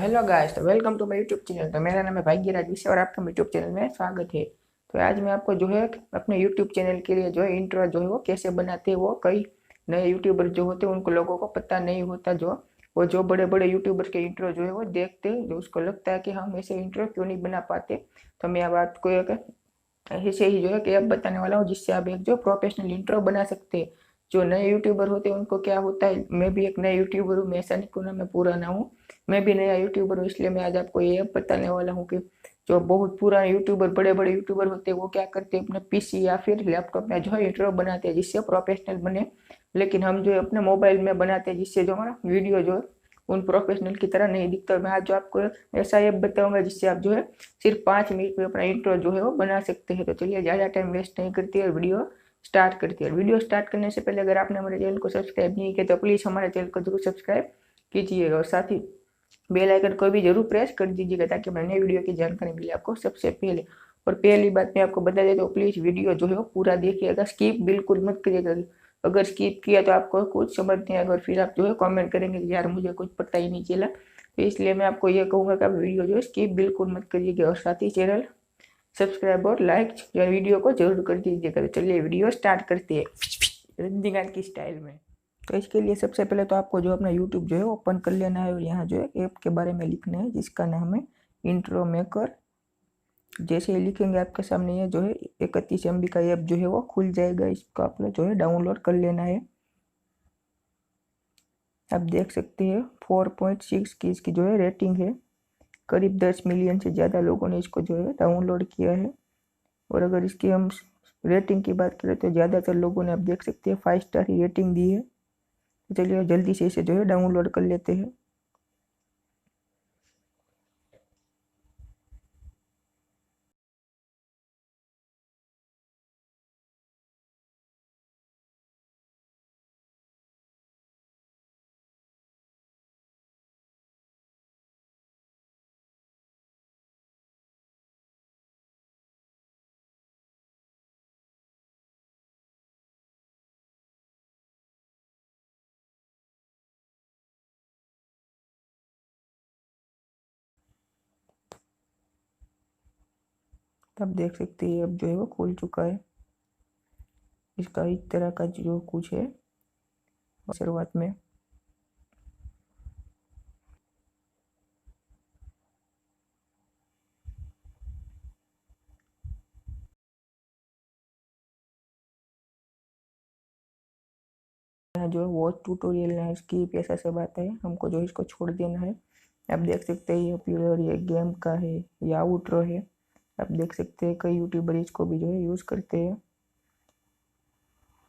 Hello guys, तो welcome to my YouTube channel. तो मेरा नाम है भाग्यराज जisse और आपका यूट्यूब चैनल में स्वागत है। तो आज मैं आपको जो है अपने यूट्यूब चैनल के लिए जो है इंट्रो जो है वो कैसे बनाते हैं, वो कई नए यूट्यूबर जो होते हैं उनको लोगों को पता नहीं होता। जो बड़े बड़े यूट्यूबर के इंट्रो जो है वो देखते हैं, जो उसको लगता है कि हम ऐसे इंट्रो क्यों नहीं बना पाते। तो मैं अब आपको एक ऐसे ही जो है कि अब बताने वाला हूँ जिससे आप एक जो प्रोफेशनल इंट्रो बना सकते हैं। जो नए यूट्यूबर होते हैं उनको क्या होता है, मैं भी एक नया यूट्यूबर हूँ, मैं ऐसा नहीं कहूँ ना मैं पुराना हूँ, मैं भी नया यूट्यूबर हूँ। इसलिए मैं आज आपको ये बताने वाला हूँ कि जो बहुत पुराने यूट्यूबर, बड़े बड़े यूट्यूबर होते हैं वो क्या करते हैं, अपने पीसी या फिर लैपटॉप में जो है इंट्रो बनाते हैं जिससे प्रोफेशनल बने। लेकिन हम जो है अपने मोबाइल में बनाते हैं जिससे जो हमारा वीडियो जो है उन प्रोफेशनल की तरह नहीं दिखता। मैं आज जो आपको ऐसा ऐप बताऊंगा जिससे आप जो है सिर्फ 5 मिनट में अपना इंट्रो जो है वो बना सकते हैं। तो चलिए ज़्यादा टाइम वेस्ट नहीं करती है, वीडियो स्टार्ट करती है। वीडियो स्टार्ट करने से पहले अगर आपने हमारे चैनल को सब्सक्राइब नहीं किया तो प्लीज़ हमारे चैनल को जरूर सब्सक्राइब कीजिएगा और साथ ही बेल आइकन को भी जरूर प्रेस कर दीजिएगा ताकि हमारे नए वीडियो की जानकारी मिले आपको सबसे पहले। और पहली बात मैं आपको बता देता हूँ, प्लीज़ वीडियो जो है वो पूरा देखिएगा, स्किप बिल्कुल मत करिएगा। अगर स्किप किया तो आपको कुछ समझ नहीं आएगा और फिर आप जो है कमेंट करेंगे कि यार मुझे कुछ पता ही नहीं चला। तो इसलिए मैं आपको ये कहूँगा कि आप वीडियो जो है स्किप बिल्कुल मत करिएगा और साथ ही चैनल सब्सक्राइब और लाइक या वीडियो को जरूर कर दीजिएगा। तो चलिए वीडियो स्टार्ट करते हैं रजनीकांत की स्टाइल में। तो इसके लिए सबसे पहले तो आपको जो अपना यूट्यूब जो है ओपन कर लेना है और यहाँ जो है ऐप के बारे में लिखना है जिसका नाम है इंट्रो मेकर। जैसे ही लिखेंगे आपके सामने ये जो है 31 MB का ऐप जो है वो खुल जाएगा। इसको आपने जो है डाउनलोड कर लेना है। आप देख सकते हैं 4.6 की इसकी जो है रेटिंग है। करीब 10 मिलियन से ज़्यादा लोगों ने इसको जो है डाउनलोड किया है। और अगर इसकी हम रेटिंग की बात करें तो ज़्यादातर लोगों ने आप देख सकते हैं 5 स्टार ही रेटिंग दी है। तो चलिए जल्दी से इसे जो है डाउनलोड कर लेते हैं। तब देख सकते हैं अब जो है वो खुल चुका है। इसका इस तरह का जो कुछ है शुरुआत में। यहाँ जो है वॉच ट्यूटोरियल है, इसकी पैसा सब आता है, हमको जो इसको छोड़ देना है। आप देख सकते हैं ये प्यूर ये गेम का है या आउट्रो है। आप देख सकते हैं कई यूट्यूबर इसको भी जो है यूज़ करते हैं।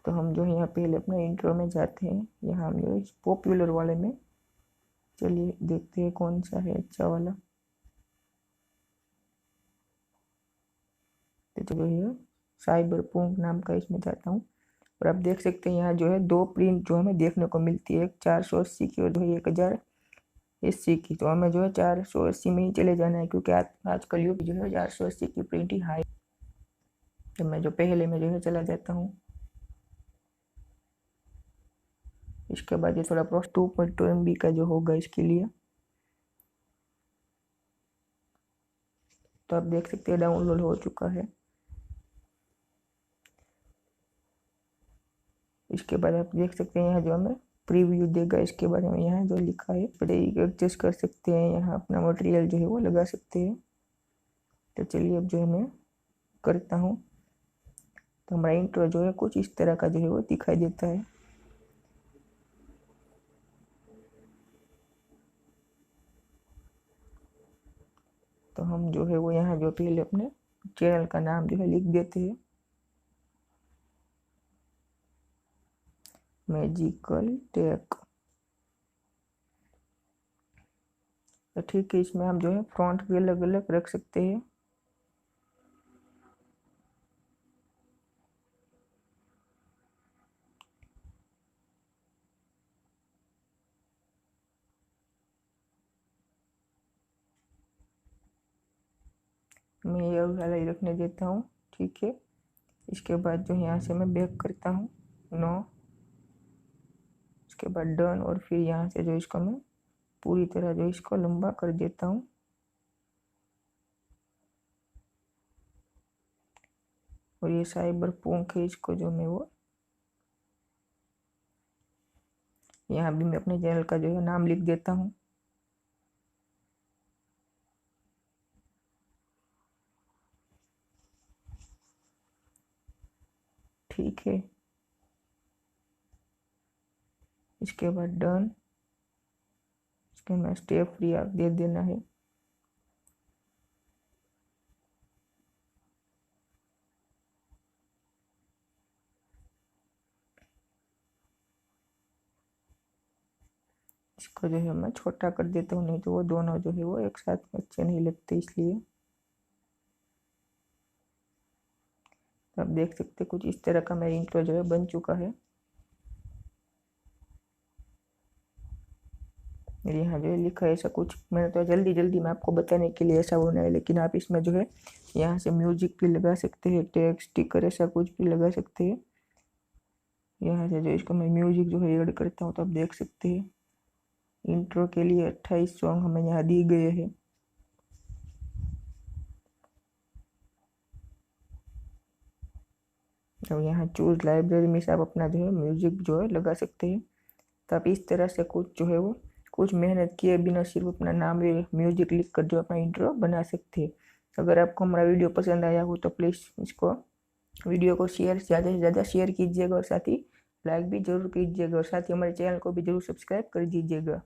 तो हम जो है यहाँ पहले अपने इंट्रो में जाते हैं, यहाँ हम जो है पॉपुलर वाले में चलिए देखते हैं कौन सा है अच्छा वाला। तो जो है साइबर पंक नाम का इसमें जाता हूँ और आप देख सकते हैं यहाँ जो है दो प्रिंट जो हमें देखने को मिलती है, एक 480 की और जो है 1080 की। तो हमें जो है 480 में ही चले जाना है क्योंकि आजकल युग जो है 480 की प्रिंट ही हाई। तो मैं जो पहले में जो है चला जाता हूँ। इसके बाद ये थोड़ा प्रोस 2.2 MB का जो होगा इसके लिए। तो आप देख सकते हैं डाउनलोड हो चुका है। इसके बाद आप देख सकते हैं यहाँ जो हमें प्रीव्यू देगा, इसके बारे में यहाँ जो लिखा है एडजस्ट कर सकते हैं, यहाँ अपना मटेरियल जो है वो लगा सकते हैं। तो चलिए अब जो है मैं करता हूँ। तो हमारा इंट्रो जो है कुछ इस तरह का जो है वो दिखाई देता है। तो हम जो है वो यहाँ जो पहले अपने चैनल का नाम जो है लिख देते हैं, मैजिकल टेक। तो ठीक है, इसमें हम जो है फ्रंट भी अलग अलग रख सकते हैं। मैं ये वाला ही रखने देता हूँ, ठीक है। इसके बाद जो यहाँ से मैं बैक करता हूँ, नो। इसके बाद डन और फिर यहाँ से जो इसको मैं पूरी तरह जो इसको लंबा कर देता हूँ। और ये साइबर पूंख है, इसको जो मैं वो यहाँ भी मैं अपने चैनल का जो है नाम लिख देता हूँ। ठीक है, इसके बाद डन, इसके में स्टेप फ्री आप दे देना है। इसको जो है मैं छोटा कर देता हूँ, नहीं तो वो दोनों जो है वो एक साथ में अच्छे नहीं लगते, इसलिए। तो आप देख सकते कुछ इस तरह का मेरा इंट्रो जो है बन चुका है। मेरे यहाँ जो है लिखा है ऐसा कुछ, मैंने तो जल्दी जल्दी में आपको बताने के लिए ऐसा बनाया, लेकिन आप इसमें जो है यहाँ से म्यूजिक भी लगा सकते हैं, टेक्स्ट स्टिकर ऐसा कुछ भी लगा सकते हैं। यहाँ से जो इसको मैं म्यूजिक जो है ऐड करता हूँ, तो आप देख सकते हैं इंट्रो के लिए 28 सॉन्ग हमें यहाँ दिए गए हैं। तो यहाँ चूज लाइब्रेरी में से आप अपना जो है म्यूजिक जो है लगा सकते हैं। तो आप इस तरह से कुछ जो है वो कुछ मेहनत किए बिना सिर्फ अपना नाम म्यूजिक लिख कर जो अपना इंट्रो बना सकते हैं। अगर आपको हमारा वीडियो पसंद आया हो तो प्लीज़ इसको वीडियो को शेयर ज़्यादा से ज़्यादा शेयर कीजिएगा, और साथ ही लाइक भी जरूर कीजिएगा, और साथ ही हमारे चैनल को भी जरूर सब्सक्राइब कर दीजिएगा।